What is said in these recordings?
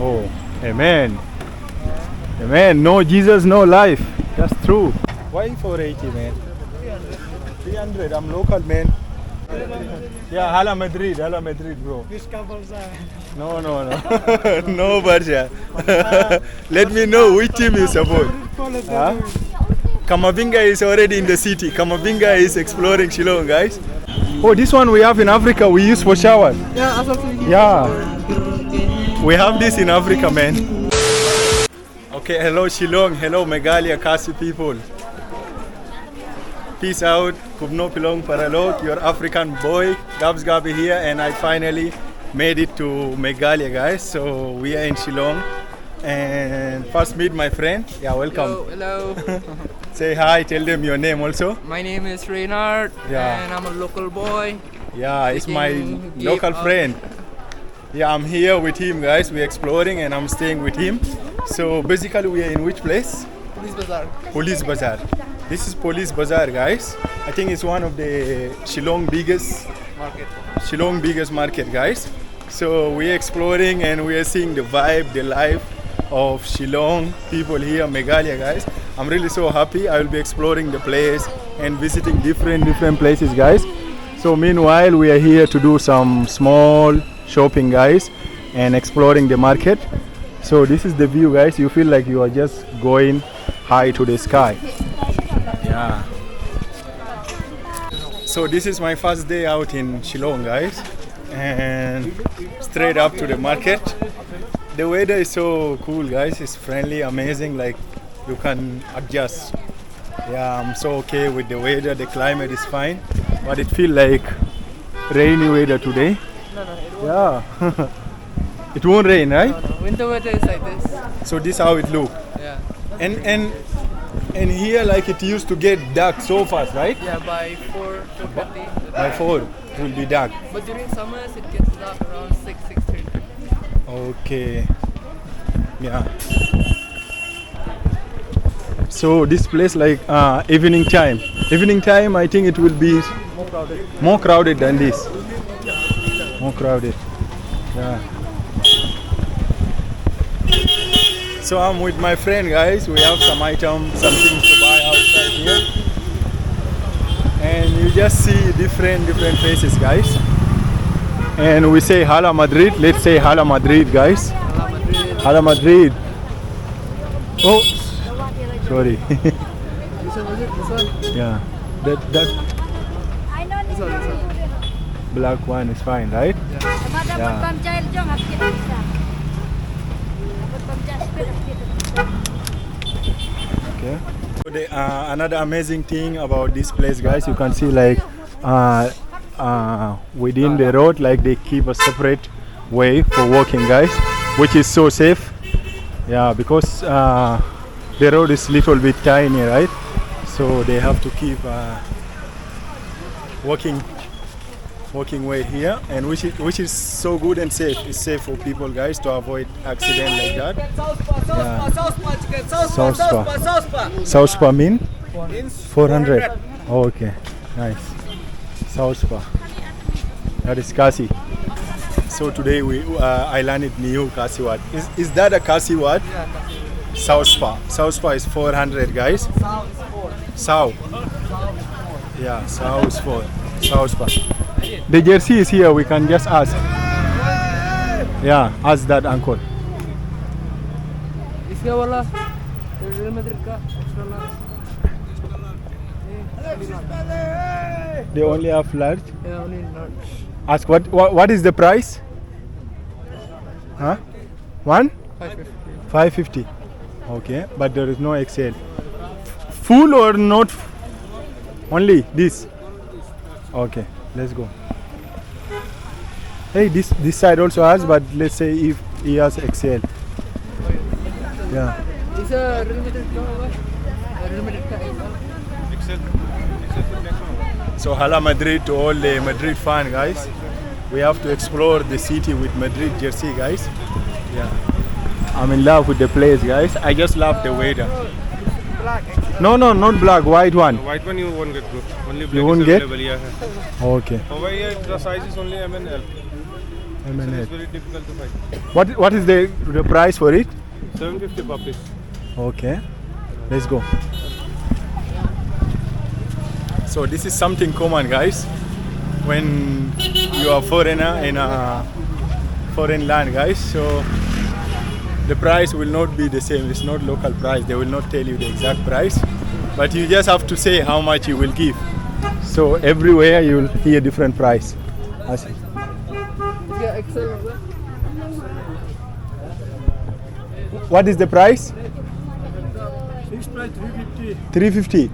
Oh, amen. Amen. No Jesus, no life. That's true. Why 480, man? 300. I'm local, man. Yeah, Hala Madrid, bro. No. No, Barja. Let me know which team you support. Huh? Kamavinga is already in the city. Kamavinga is exploring Shillong, guys. Oh, this one we have in Africa, we use for showers. Yeah. We have this in Africa, man. Okay, hello Shillong, hello Meghalaya, khasi people. Peace out, Kubno Pilong Paralot, your African boy, Gabs here, and I finally made it to Meghalaya, guys. So we are in Shillong, and first meet my friend. Yeah, welcome. Hello. Say hi, tell them your name also. My name is Reynard, and I'm a local boy. Yeah, it's my local friend. Yeah, I'm here with him, guys. We're exploring and I'm staying with him. So basically we are in which place? Police Bazar. Police Bazar. This is Police Bazar, guys. I think it's one of the Shillong biggest market, guys. So we're exploring and we are seeing the vibe, the life of Shillong people here, Meghalaya, guys. I'm really so happy. I will be exploring the place and visiting different places, guys. So meanwhile, we are here to do some small shopping, guys, and exploring the market. So this is the view, guys. You feel like you are just going high to the sky. Yeah. So this is my first day out in Shillong, guys, and straight up to the market. The weather is so cool, guys. It's friendly, amazing. Like you can adjust. Yeah, I'm so okay with the weather. The climate is fine, but it feels like rainy weather today. Yeah. It won't rain, right? No. Winter weather is like this. So this is how it look. Yeah. And here, like, it used to get dark so fast, right? Yeah, by 4:30. By 4 it will be dark. But during summers it gets dark around 6:30. Okay. Yeah. So this place, like, evening time. Evening time, I think it will be more crowded than this. More crowded. Yeah. So I'm with my friend, guys. We have some items, some things to buy outside here. And you just see different faces, guys. And we say Hala Madrid. Let's say Hala Madrid, guys. Hala Madrid. Oh, sorry. This one? Yeah. That This one. black one is fine, right? Yeah. Okay. So another amazing thing about this place, guys, you can see, like, within the road, like, they keep a separate way for walking, guys, which is so safe. Yeah, because the road is little bit tiny, right? So they have to keep walking way here, and which is so good and safe. It's safe for people, guys, to avoid accident like that. Yeah. Southpaw means 400. Oh, okay, nice. Southpaw. That is khasi. So today I landed new khasi word. Is that a khasi word? Yeah, Southpaw. Southpaw is 400, guys. South. Yeah, Southpaw. The jersey is here. We can just ask. Yeah, ask that uncle. इसका वाला Real Madrid का extra large. They only have large. Yeah, only large. Ask what is the price? Huh? 550. 550. Okay, but there is no XL. Full or not? Only this. Okay, let's go. Hey, this side also has, but let's say if he has XL. Yeah. Is a Real Madrid का होगा? Real Madrid का XL. So Hala Madrid to all the Madrid fan, guys. We have to explore the city with Madrid jersey, guys. Yeah. I'm in love with the place, guys. I just love the weather. Black. No, not black, white one. White one you won't get, bro. Only black You won't is get? available, yeah. Okay. Over here, the size is only M and L. A So minute. it's very difficult to find. What is the price for it? 750 per piece. Okay, let's go. So this is something common, guys. When you are foreigner in a foreign land, guys, so the price will not be the same. It's not local price. They will not tell you the exact price, but you just have to say how much you will give. So everywhere you will hear different price. I see. Yeah, excel. What is the price? Fixed price 350. 350.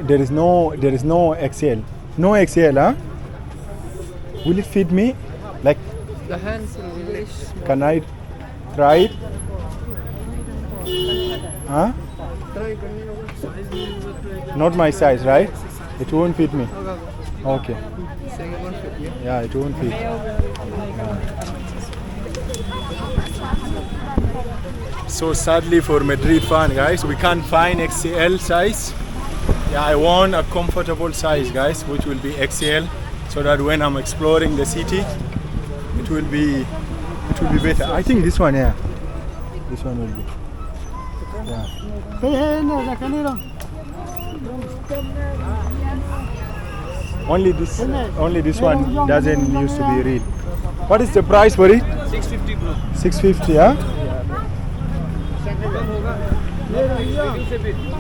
There is no XL. No XL, huh? Will it fit me? Like, The hands are very small. can I try it? Huh? Try. Not my size, right? It won't fit me. Okay. Okay. Second one fit you. Yeah, it won't fit. So sadly for Madrid fan, guys, we can't find XL size. Yeah, I want a comfortable size, guys, which will be XL, so that when I'm exploring the city, it will be better. I think this one, yeah. This one will be. Yeah. Only this one doesn't used to be real. What is the price for it? 650 bro. 650, huh?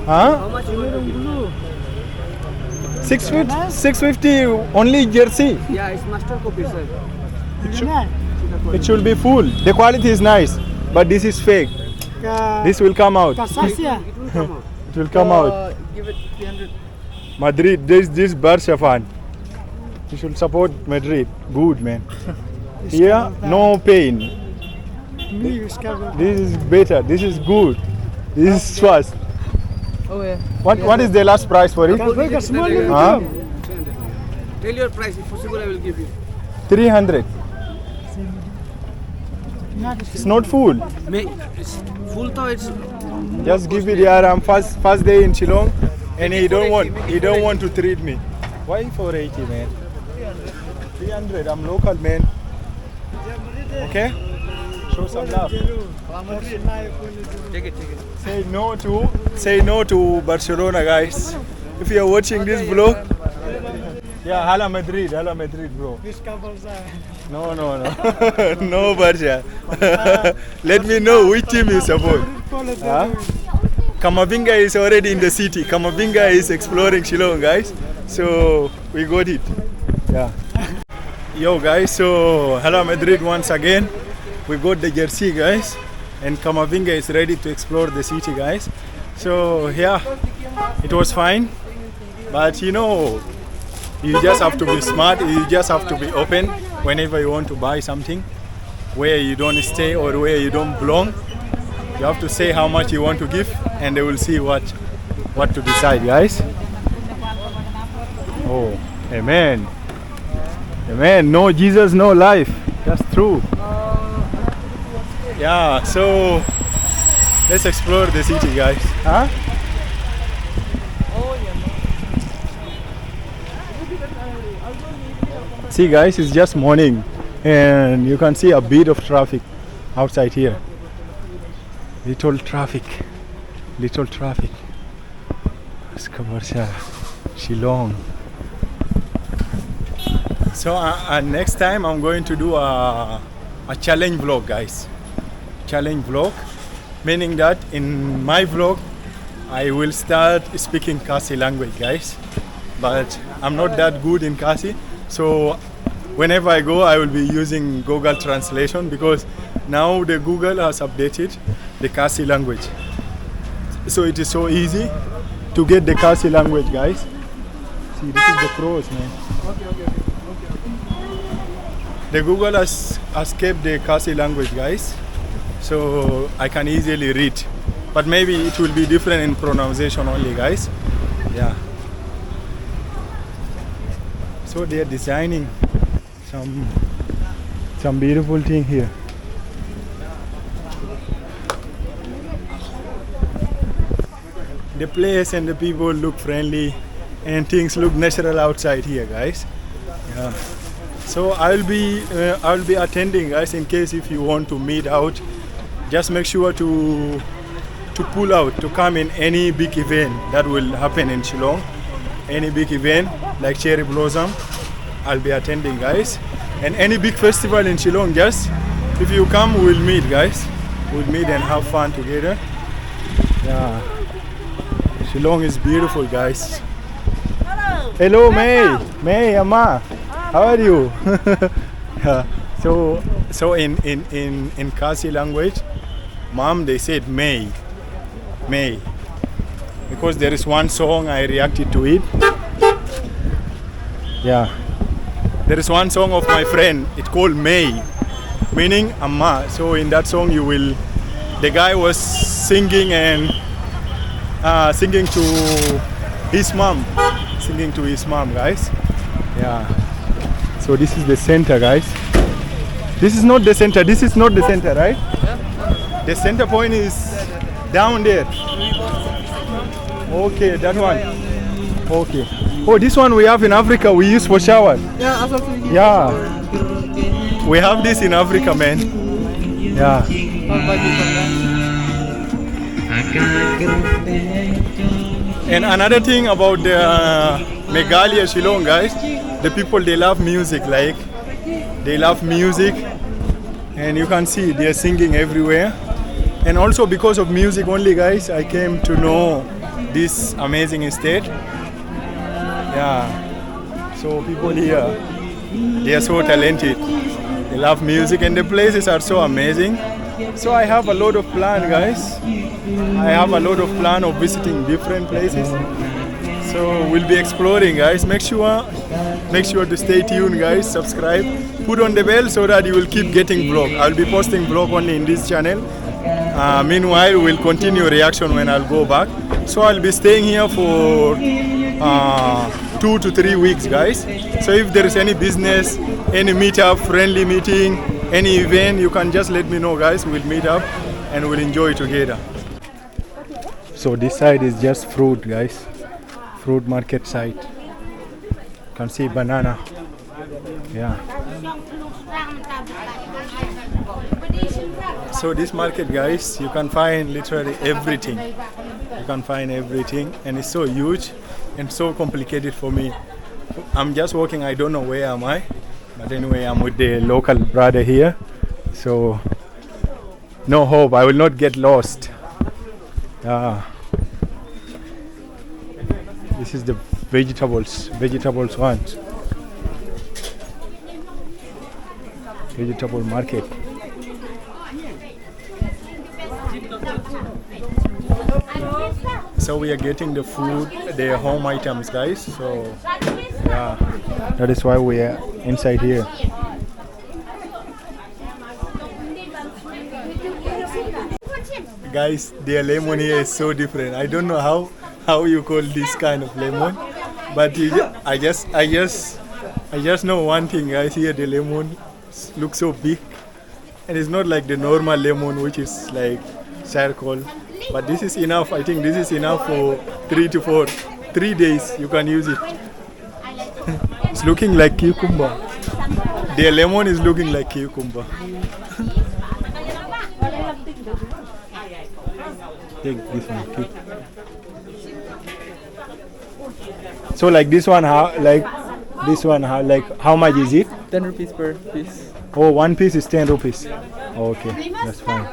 Huh? How much you want to blue? 650 only jersey. Yeah, it's master copy, sir. It should be full. The quality is nice, but this is fake. This will come out. It will come out. It will come out. Give it 300. Madrid, this Barca fan. You should support Madrid. Good, man. Here, no pain. This is better. This is good. This is fast. Oh yeah. What is the last price for it? Huh? Tell your price. If possible, I will give you. 300. It's not full. It's full though. It's Just give it here. I'm first day in Shillong, and he don't want to treat me. Why 480, man? 300. I'm local, man. Okay? Show some love. take it. Say no to Barcelona, guys. If you are watching this vlog, yeah, hala Madrid, bro. No, no Barca. Let me know which team you support. Huh? Kamavinga is already in the city. Kamavinga is exploring Shillong, guys. So we got it. Yeah. Yo, guys. So hello Madrid once again. We got the jersey, guys, and Kamavinga is ready to explore the city, guys. So yeah, it was fine, but you know, you just have to be smart. You just have to be open whenever you want to buy something, where you don't stay or where you don't belong. You have to say how much you want to give, and they will see what to decide, guys. Oh, amen. Amen. No Jesus, no life. That's true. Yeah, so let's explore the city, guys. Huh? See, guys, it's just morning, and you can see a bit of traffic outside here. Little traffic. Shillong. So next time I'm going to do a challenge vlog, guys. Challenge vlog, meaning that in my vlog I will start speaking Khasi language, guys. But I'm not that good in Khasi, so whenever I go I will be using Google Translation, because now the Google has updated the Khasi language. So it is so easy to get the Khasi language, guys. See, this is the cross, man. The Google has kept the Khasi language, guys, so I can easily read. But maybe it will be different in pronunciation only, guys. Yeah. So they are designing some beautiful thing here. The place and the people look friendly, and things look natural outside here, guys. Yeah. So I'll be attending, guys. In case if you want to meet out, just make sure to pull out to come in any big event that will happen in Shillong. Any big event like Cherry Blossom, I'll be attending, guys. And any big festival in Shillong, just if you come, we'll meet, guys. We'll meet and have fun together. Yeah, Shillong is beautiful, guys. Hello, May, Amma. How are you? Yeah. So in Khasi language, Mom, they said May, because there is one song I reacted to it. Yeah, there is one song of my friend. It's called May, meaning Amma. So in that song, the guy was singing and singing to his mom, guys. Yeah. So this is the center, guys. This is not the center, right? Yeah. The center point is down there. Okay, that one. Okay. Oh, this one we have in Africa, we use for shower. Yeah, also Yeah. We have this in Africa, man. Yeah. And another thing about the Meghalaya Shillong, guys, the people, they love music, and you can see they are singing everywhere. And also because of music only, guys, I came to know this amazing state. Yeah, so people here, they are so talented, they love music, and the places are so amazing. So I have a lot of plan, guys. I have a lot of plan of visiting different places. So we'll be exploring, guys. Make sure to stay tuned, guys. Subscribe, put on the bell so that you will keep getting vlog. I'll be posting vlog only in this channel. Meanwhile, we'll continue reaction when I'll go back. So I'll be staying here for 2 to 3 weeks, guys. So if there is any business, any meetup, friendly meeting, any event, you can just let me know, guys. We'll meet up and we'll enjoy together. So this side is just fruit, guys. Fruit market side. You can see banana. Yeah. So this market, guys, you can find literally everything. You can find everything, and it's so huge and so complicated for me. I'm just walking, I don't know where am I, but anyway, I'm with the local brother here, so no hope, I will not get lost. This is the vegetables one. Vegetable market. So we are getting the food, the home items, guys. So yeah, that is why we are inside here. Guys, the lemon here is so different. I don't know how you call this kind of lemon, but I just know one thing, guys. Here the lemon looks so big, and it's not like the normal lemon, which is like charcoal. But this is enough. I think this is enough for 3 days. You can use it. It's looking like cucumber. The lemon is looking like cucumber. Take this one. Keep. So like this one, how much is it? 10 rupees per piece. Oh, one piece is 10 rupees. Okay, that's fine.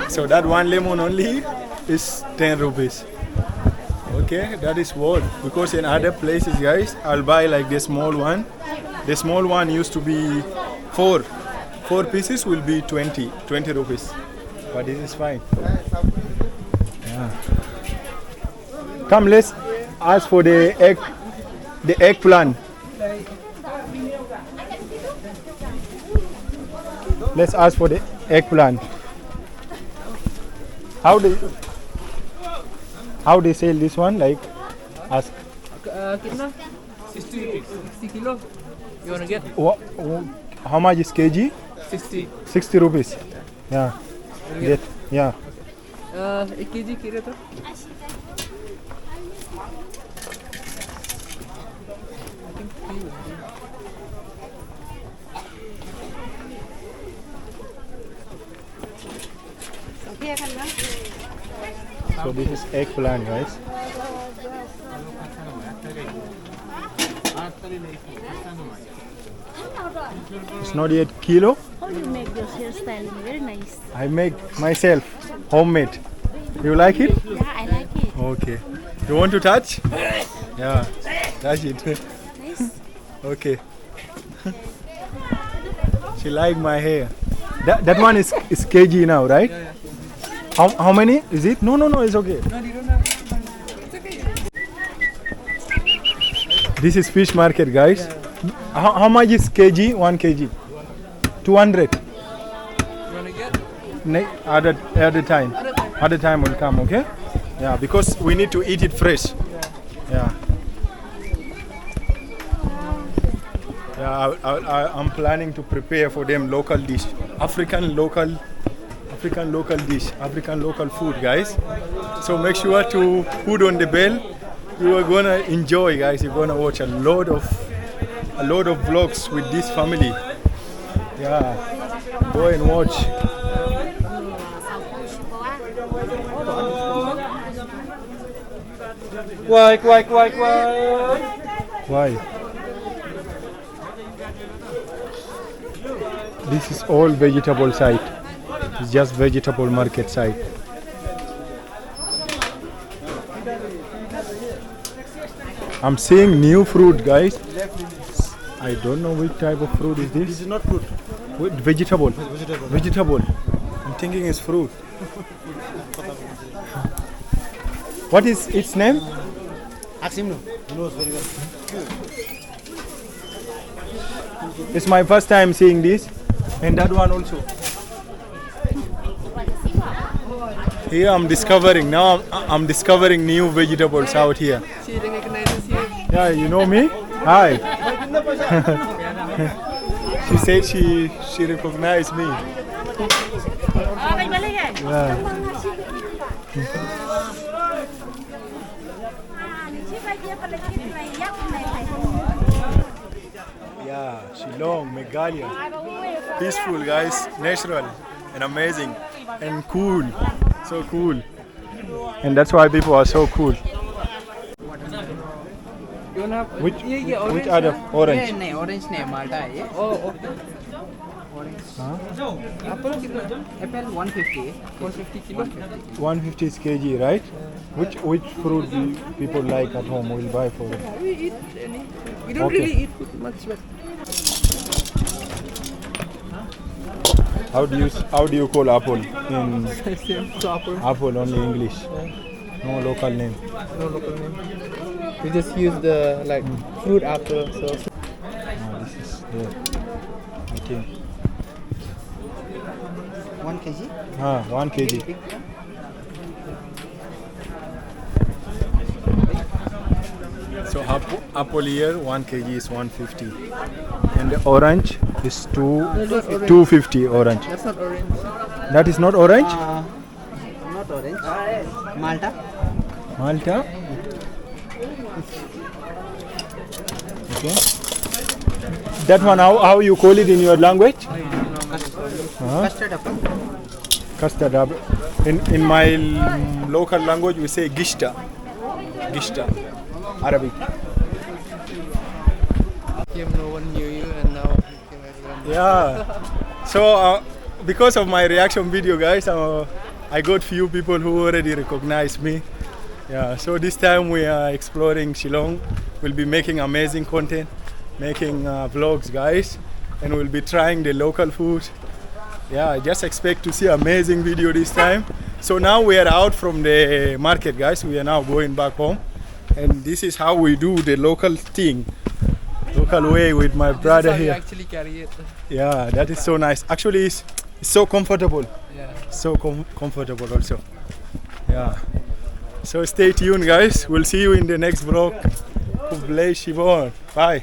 So that one lemon only is 10 rupees. Okay, that is worth, because in other places, guys, I'll buy like the small one. The small one used to be 4 pieces will be 20 rupees. But this is fine. Yeah. Come, let's ask for the eggplant. Let's ask for the eggplant. How they sell this one? Like, ask. 60 kilo. You wanna get? How much is kg? 60 rupees. Yeah. Get. Yeah. 1 kg kira to. I think So this is eggplant, guys. It's not yet kilo. How do you make this hairstyle? Very nice. I make myself, homemade. You like it? Yeah, I like it. Okay. You want to touch? Yeah, touch it. Nice. Okay. She like my hair. That one is kg now, right? Yeah. How many is it? No, it's okay. No, you don't have. It's okay. This is fish market, guys. How much is kg? 1 kg? 200. You wanna get? Other time. Other time will come, okay? Yeah, because we need to eat it fresh. Yeah. Yeah, I'm planning to prepare for them local dish, African local dish, African local food, guys. So make sure to put on the bell. You are gonna enjoy, guys. You're gonna watch a lot of vlogs with this family. Yeah, go and watch. Why? Why? This is all vegetable site. It's just vegetable market site. I'm seeing new fruit, guys. I don't know which type of fruit is this. This is not fruit. Wait, vegetable. Vegetable. I'm thinking it's fruit. What is its name? Ask him. He knows very well. It's my first time seeing this, and that one also. Here I'm discovering. Now I'm discovering new vegetables out here. She recognizes you. Yeah, you know me? Hi. She said she recognized me. Yeah. Yeah, Shillong, Meghalaya. Peaceful, guys, natural and amazing and cool. So cool. And that's why people are so cool. You wanna have Which orange which other orange? नहीं orange नहीं Malta है oh okay orange apple कितना apple 150 kilo 150 is kg, right? Which fruit do people like at home? We'll buy for them. we eat any we don't Okay. really eat much but How do you call apple in same so apple apple only English? No local name. no local name we just use the like fruit apple so This is there. I think. 1 kg 1 kg. So apple here 1 kg is 150, and the orange is 250 orange. that's not orange That is not orange. not orange Malta Malta. Okay. That one, how you call it in your language? custard apple Custard apple. In my local language, we say gishta. Gishta. Arabic. no one knew you and now everyone Yeah. So because of my reaction video, guys, I got few people who already recognize me. Yeah. So this time we are exploring Shillong. We'll be making amazing content, making vlogs, guys, and we'll be trying the local food. Yeah, just expect to see amazing video this time. So now we are out from the market, guys. We are now going back home, and this is how we do the local thing, local way with my brother This is how you here. actually carry it Yeah, that is so nice. Actually, it's so comfortable. yeah So comfortable also. Yeah. So stay tuned, guys. We'll see you in the next vlog. Bye.